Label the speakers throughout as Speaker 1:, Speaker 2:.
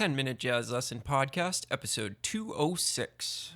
Speaker 1: 10-Minute Jazz Lesson Podcast, episode 206.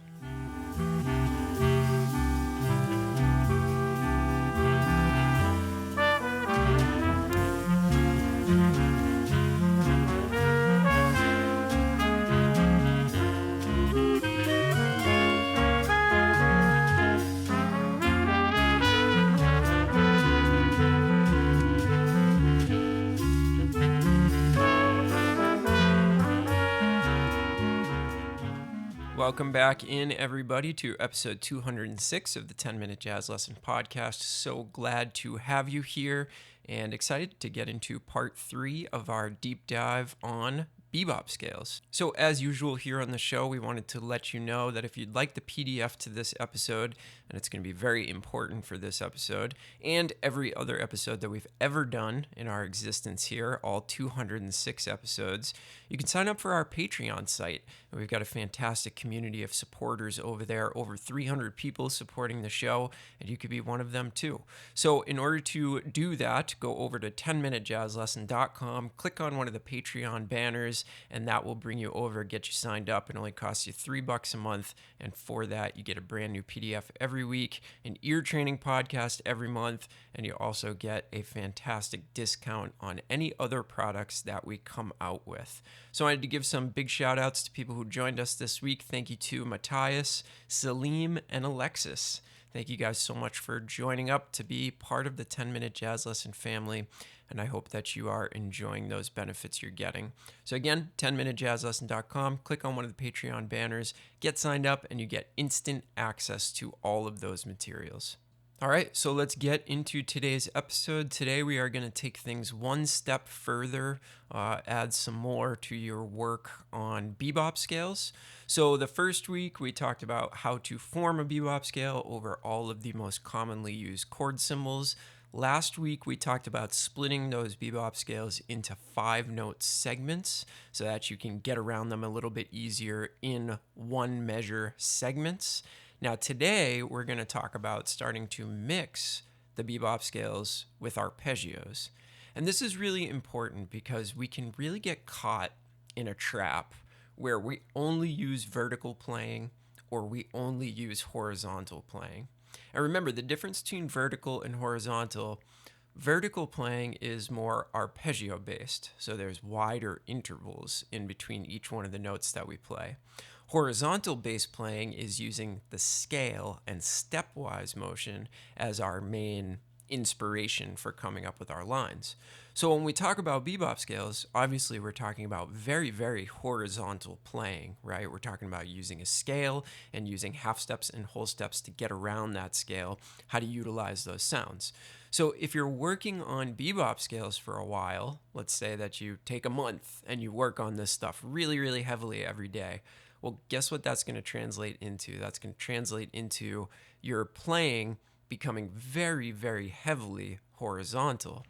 Speaker 1: Welcome back in, everybody, to episode 206 of the 10-Minute Jazz Lesson Podcast. So glad to have you here and excited to get into part 3 of our deep dive on bebop scales. So as usual here on the show, we wanted to let you know that if you'd like the PDF to this episode, and it's going to be very important for this episode, and every other episode that we've ever done in our existence here, all 206 episodes, you can sign up for our Patreon site. And we've got a fantastic community of supporters over there, over 300 people supporting the show, and you could be one of them too. So in order to do that, go over to 10minutejazzlesson.com, click on one of the Patreon banners, and that will bring you over, get you signed up. It only costs you $3 a month, and for that, you get a brand new PDF every week, an ear training podcast every month, and you also get a fantastic discount on any other products that we come out with. So I wanted to give some big shout outs to people who joined us this week. Thank you to Matthias, Salim, and Alexis. Thank you guys so much for joining up to be part of the 10-Minute Jazz Lesson family, and I hope that you are enjoying those benefits you're getting. So again, 10minutejazzlesson.com, click on one of the Patreon banners, get signed up, and you get instant access to all of those materials. All right, so let's get into today's episode. Today we are going to take things one step further, add some more to your work on bebop scales. So the first week we talked about how to form a bebop scale over all of the most commonly used chord symbols. Last week we talked about splitting those bebop scales into 5-note segments so that you can get around them a little bit easier in one measure segments. Now today we're going to talk about starting to mix the bebop scales with arpeggios. And this is really important because we can really get caught in a trap where we only use vertical playing or we only use horizontal playing. And remember, the difference between vertical and horizontal, vertical playing is more arpeggio based, so there's wider intervals in between each one of the notes that we play. Horizontal bass playing is using the scale and stepwise motion as our main inspiration for coming up with our lines. So when we talk about bebop scales, obviously we're talking about very, very horizontal playing, right? We're talking about using a scale and using half steps and whole steps to get around that scale, how to utilize those sounds. So if you're working on bebop scales for a while, let's say that you take a month and you work on this stuff really, really heavily every day, well, guess what that's going to translate into? That's going to translate into your playing becoming very, very heavily horizontal.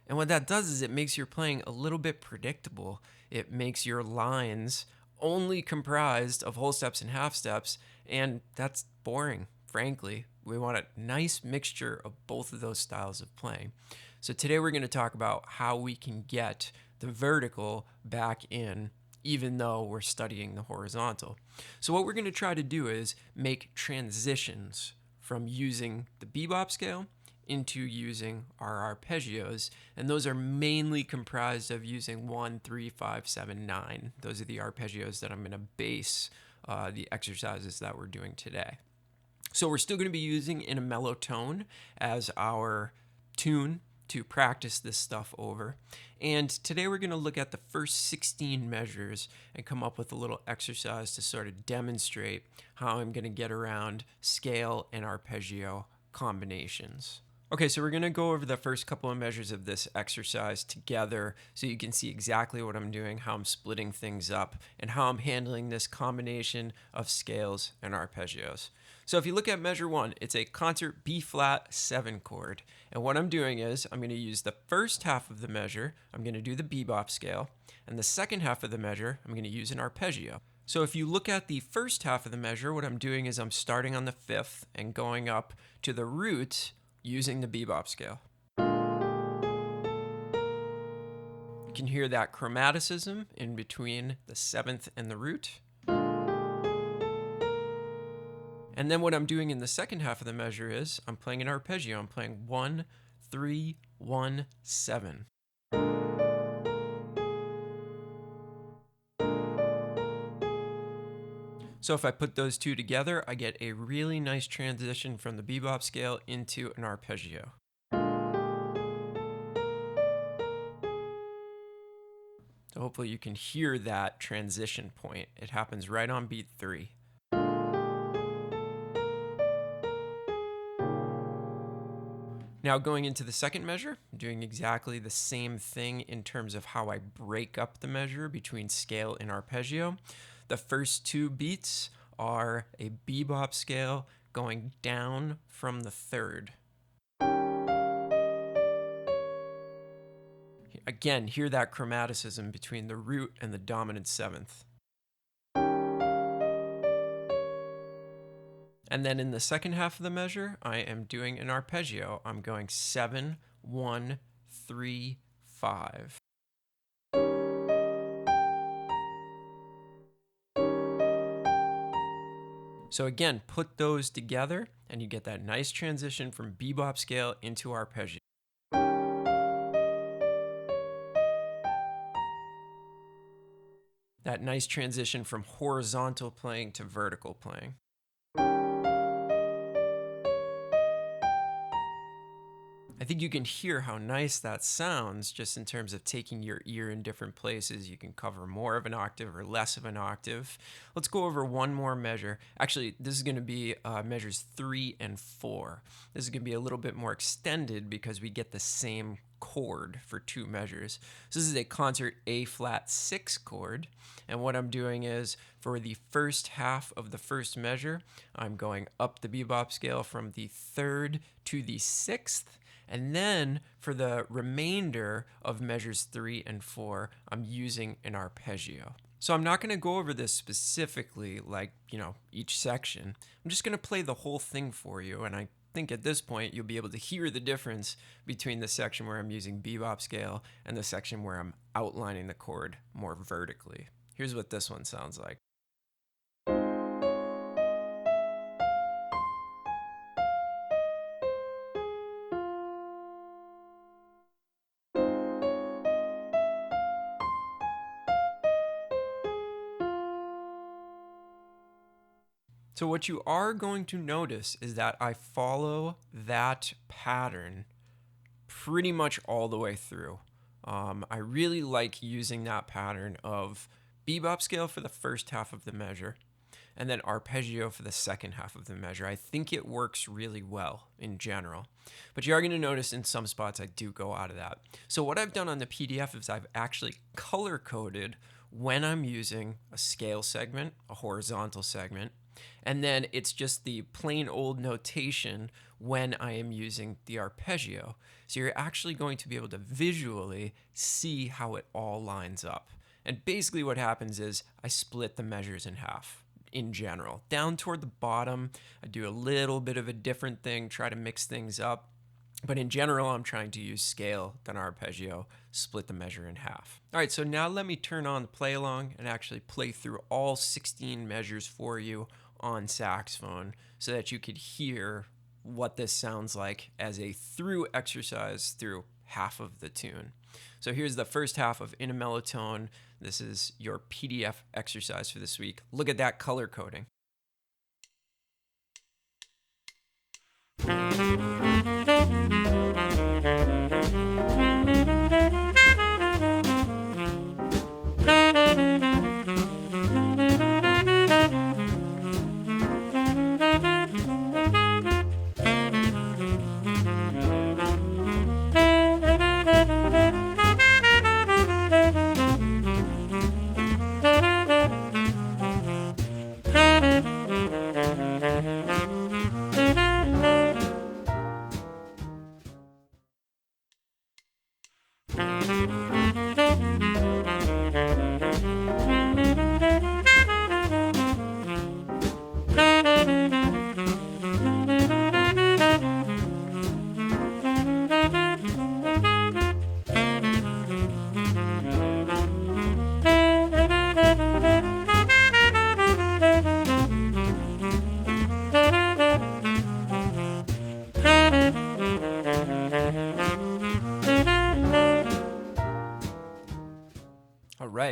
Speaker 1: And what that does is it makes your playing a little bit predictable. It makes your lines only comprised of whole steps and half steps, and that's boring, frankly. We want a nice mixture of both of those styles of playing. So today we're going to talk about how we can get the vertical back in even though we're studying the horizontal. So what we're going to try to do is make transitions from using the bebop scale into using our arpeggios, and those are mainly comprised of using 1, 3, 5, 7, 9. Those are the arpeggios that I'm going to base the exercises that we're doing today. So we're still going to be using in a mellow tone as our tune to practice this stuff over. And today we're going to look at the first 16 measures and come up with a little exercise to sort of demonstrate how I'm going to get around scale and arpeggio combinations. Okay, so we're going to go over the first couple of measures of this exercise together so you can see exactly what I'm doing, how I'm splitting things up, and how I'm handling this combination of scales and arpeggios. So if you look at measure 1, it's a concert B-flat 7 chord. And what I'm doing is I'm going to use the first half of the measure, I'm going to do the bebop scale, and the second half of the measure, I'm going to use an arpeggio. So if you look at the first half of the measure, what I'm doing is I'm starting on the 5th and going up to the root using the bebop scale. You can hear that chromaticism in between the seventh and the root. And then what I'm doing in the second half of the measure is I'm playing an arpeggio. I'm playing 1, 3, 1, 7. So if I put those two together, I get a really nice transition from the bebop scale into an arpeggio. So hopefully you can hear that transition point. It happens right on beat 3. Now going into the second measure, I'm doing exactly the same thing in terms of how I break up the measure between scale and arpeggio. The first 2 beats are a bebop scale going down from the third. Again, hear that chromaticism between the root and the dominant seventh. And then in the second half of the measure, I am doing an arpeggio. I'm going 7, 1, 3, 5. So again, put those together and you get that nice transition from bebop scale into arpeggio. That nice transition from horizontal playing to vertical playing. I think you can hear how nice that sounds just in terms of taking your ear in different places. You can cover more of an octave or less of an octave. Let's go over one more measure. Actually, this is going to be measures 3 and 4. This is going to be a little bit more extended because we get the same chord for 2 measures. So this is a concert A flat 6 chord. And what I'm doing is for the first half of the first measure, I'm going up the bebop scale from the 3rd to the 6th. And then for the remainder of measures 3 and 4, I'm using an arpeggio. So I'm not going to go over this specifically like, each section. I'm just going to play the whole thing for you. And I think at this point, you'll be able to hear the difference between the section where I'm using bebop scale and the section where I'm outlining the chord more vertically. Here's what this one sounds like. So what you are going to notice is that I follow that pattern pretty much all the way through. I really like using that pattern of bebop scale for the first half of the measure and then arpeggio for the second half of the measure. I think it works really well in general. But you are going to notice in some spots I do go out of that. So what I've done on the PDF is I've actually color-coded when I'm using a scale segment, a horizontal segment, and then it's just the plain old notation when I am using the arpeggio. So you're actually going to be able to visually see how it all lines up. And basically what happens is I split the measures in half in general. Down toward the bottom, I do a little bit of a different thing, try to mix things up. But in general, I'm trying to use scale, then arpeggio, split the measure in half. All right, so now let me turn on the play along and actually play through all 16 measures for you on saxophone so that you could hear what this sounds like as a through exercise through half of the tune. So here's the first half of In a Mellow Tone. This is your PDF exercise for this week. Look at that color coding.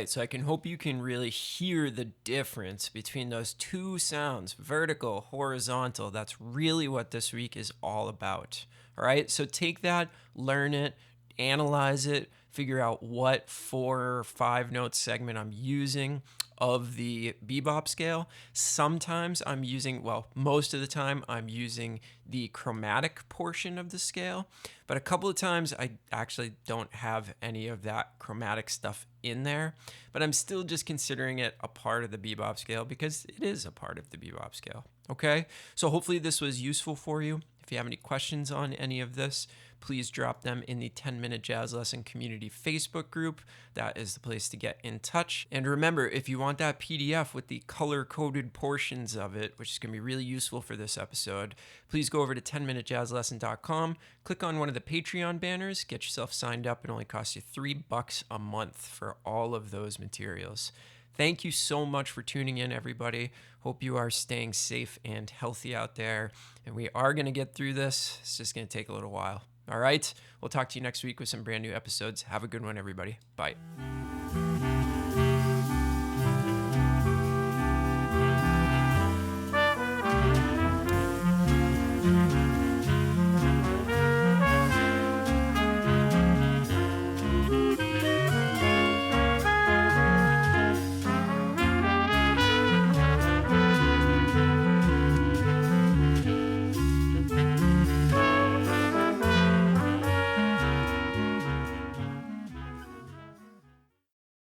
Speaker 1: right, so I can hope you can really hear the difference between those two sounds, vertical, horizontal. That's really what this week is all about. All right, so take that, learn it, analyze it, figure out what 4 or 5 note segment I'm using of the bebop scale. Sometimes I'm using, well, most of the time I'm using the chromatic portion of the scale, but a couple of times I actually don't have any of that chromatic stuff in there, but I'm still just considering it a part of the bebop scale because it is a part of the bebop scale. Okay, so hopefully this was useful for you. If you have any questions on any of this, please drop them in the 10-Minute Jazz Lesson Community Facebook group. That is the place to get in touch. And remember, if you want that PDF with the color-coded portions of it, which is going to be really useful for this episode, please go over to 10minutejazzlesson.com, click on one of the Patreon banners, get yourself signed up. It only costs you $3 a month for all of those materials. Thank you so much for tuning in, everybody. Hope you are staying safe and healthy out there. And we are going to get through this. It's just going to take a little while. All right. We'll talk to you next week with some brand new episodes. Have a good one, everybody. Bye.